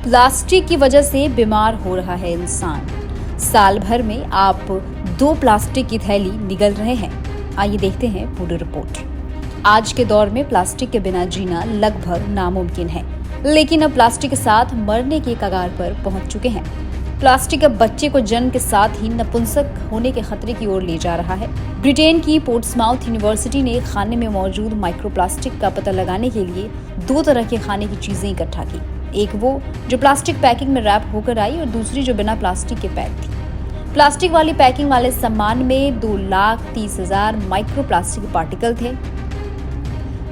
Plastic की वजह से बीमार हो रहा है इंसान। साल भर में आप 2 प्लास्टिक की थैली निगल रहे हैं। आइए देखते हैं पूरी रिपोर्ट। आज के दौर में प्लास्टिक के बिना जीना लगभग नामुमकिन है, लेकिन अब प्लास्टिक के साथ मरने के कगार पर पहुंच चुके हैं। प्लास्टिक अब बच्चे को जन्म के साथ ही नपुंसक होने के खतरे की ओर ले जा रहा है। ब्रिटेन की पोर्ट्समाउथ यूनिवर्सिटी ने खाने में मौजूद माइक्रोप्लास्टिक का पता लगाने के लिए 2 तरह के खाने की चीजें इकट्ठा की। एक वो जो प्लास्टिक पैकिंग में रैप होकर आई और दूसरी जो बिना प्लास्टिक के पैक थी। प्लास्टिक वाली पैकिंग वाले सामान में 2,30,000 माइक्रोप्लास्टिक पार्टिकल थे,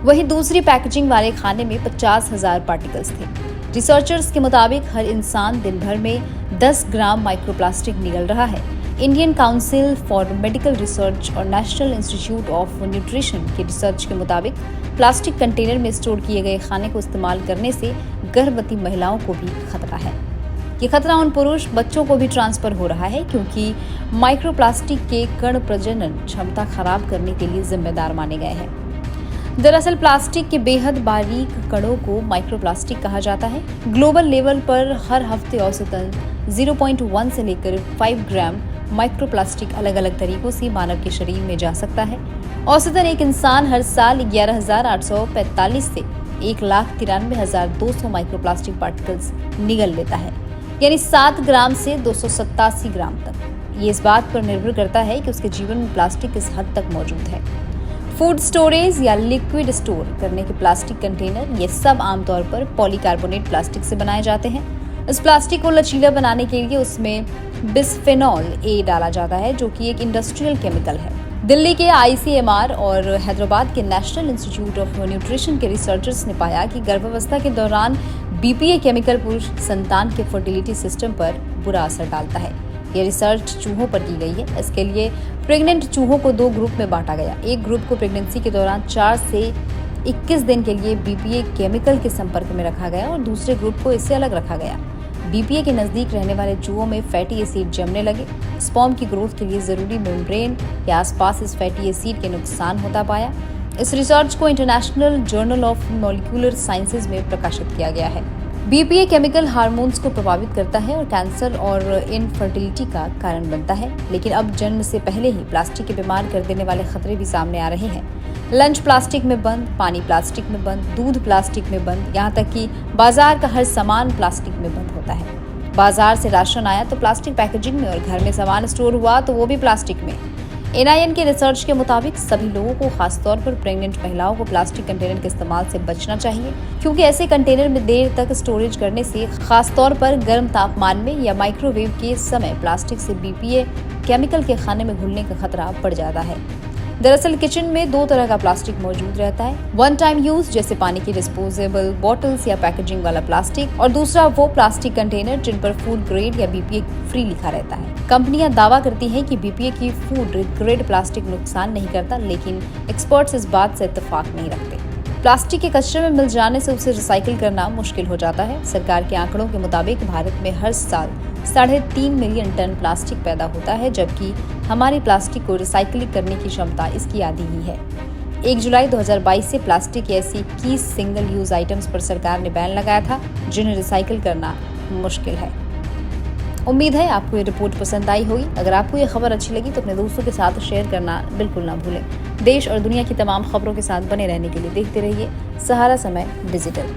वहीं दूसरी पैकेजिंग वाले खाने में 50,000 पार्टिकल्स थे। रिसर्चर्स के मुताबिक हर इंसान दिन भर में 10 ग्राम माइक्रोप्लास्टिक निगल रहा है। Indian council for medical research और नेशनल इंस्टीट्यूट ऑफ न्यूट्रिशन के रिसर्च के मुताबिक प्लास्टिक कंटेनर में स्टोर किए गए खाने को इस्तेमाल करने से गर्भवती महिलाओं को भी खतरा है। ये खतरा उन पुरुष बच्चों को भी ट्रांसफर हो रहा है, क्योंकि माइक्रोप्लास्टिक के कण प्रजनन क्षमता खराब करने के लिए जिम्मेदार माने गए हैं। दरअसल प्लास्टिक के बेहद बारीक कणों को माइक्रोप्लास्टिक कहा जाता है। ग्लोबल लेवल पर हर हफ्ते औसतन 0.1 से लेकर 5 ग्राम माइक्रोप्लास्टिक अलग अलग तरीकों से मानव के शरीर में जा सकता है। औसतन एक इंसान हर साल 11,845 से 1,93,200 माइक्रोप्लास्टिक पार्टिकल्स निगल लेता है, यानी 7 ग्राम से 287 ग्राम तक। ये इस बात पर निर्भर करता है कि उसके जीवन में प्लास्टिक किस हद तक मौजूद है। फूड स्टोरेज या लिक्विड स्टोर करने के प्लास्टिक कंटेनर, ये सब आमतौर पर पॉलीकार्बोनेट प्लास्टिक से बनाए जाते हैं। इस प्लास्टिक को लचीला बनाने के लिए उसमें बिस्फेनॉल ए डाला जाता है, जो कि एक इंडस्ट्रियल केमिकल है। दिल्ली के ICMR और हैदराबाद के नेशनल इंस्टीट्यूट ऑफ न्यूट्रिशन के रिसर्चर्स ने पाया कि गर्भावस्था के दौरान BPA केमिकल पुरुष संतान के फर्टिलिटी सिस्टम पर बुरा असर डालता है। यह रिसर्च चूहों पर की गई है। इसके लिए प्रेग्नेंट चूहों को 2 ग्रुप में बांटा गया। एक ग्रुप को प्रेगनेंसी के दौरान 4 से 21 दिन के लिए BPA केमिकल के संपर्क में रखा गया और दूसरे ग्रुप को इससे अलग रखा गया। BPA के नजदीक रहने वाले चूहों में फैटी एसिड जमने लगे। स्पर्म की ग्रोथ के लिए जरूरी मेम्ब्रेन के आसपास इस फैटी एसिड के नुकसान होता पाया। इस रिसर्च को international journal of molecular sciences में प्रकाशित किया गया है। BPA केमिकल हार्मोन्स को प्रभावित करता है और कैंसर और इनफर्टिलिटी का कारण बनता है। लेकिन अब जन्म से पहले ही प्लास्टिक के बीमार कर देने वाले खतरे भी सामने आ रहे हैं। लंच प्लास्टिक में बंद, पानी प्लास्टिक में बंद, दूध प्लास्टिक में बंद, यहाँ तक कि बाजार का हर सामान प्लास्टिक में बंद होता है। बाजार से राशन आया तो प्लास्टिक पैकेजिंग में और घर में सामान स्टोर हुआ तो वो भी प्लास्टिक में। NIN के रिसर्च के मुताबिक सभी लोगों को, खासतौर पर प्रेग्नेंट महिलाओं को प्लास्टिक कंटेनर के इस्तेमाल से बचना चाहिए, क्योंकि ऐसे कंटेनर में देर तक स्टोरेज करने से, खासतौर पर गर्म तापमान में या माइक्रोवेव के समय, प्लास्टिक से BPA केमिकल के खाने में घुलने का खतरा बढ़ जाता है। दरअसल किचन में 2 तरह का प्लास्टिक मौजूद रहता है। 1 टाइम यूज जैसे पानी की डिस्पोजेबल बॉटल्स या पैकेजिंग वाला प्लास्टिक, और दूसरा वो प्लास्टिक कंटेनर जिन पर फूड ग्रेड या BPA फ्री लिखा रहता है। कंपनियां दावा करती हैं कि BPA की फूड ग्रेड प्लास्टिक नुकसान नहीं करता, लेकिन एक्सपर्ट्स इस बात से इत्तेफाक नहीं रखते। प्लास्टिक के कचरे में मिल जाने से उसे रिसाइकिल करना मुश्किल हो जाता है। सरकार के आंकड़ों के मुताबिक भारत में हर साल 3.5 मिलियन टन प्लास्टिक पैदा होता है, जबकि हमारी प्लास्टिक को रिसाइकिल करने की क्षमता इसकी आधी ही है। 1 जुलाई 2022 से प्लास्टिक की ऐसी 21 सिंगल यूज आइटम्स पर सरकार ने बैन लगाया था, जिन्हें रिसाइकिल करना मुश्किल है। उम्मीद है आपको ये रिपोर्ट पसंद आई होगी। अगर आपको ये खबर अच्छी लगी तो अपने दोस्तों के साथ शेयर करना बिल्कुल ना भूलें। देश और दुनिया की तमाम खबरों के साथ बने रहने के लिए देखते रहिए सहारा समय डिजिटल।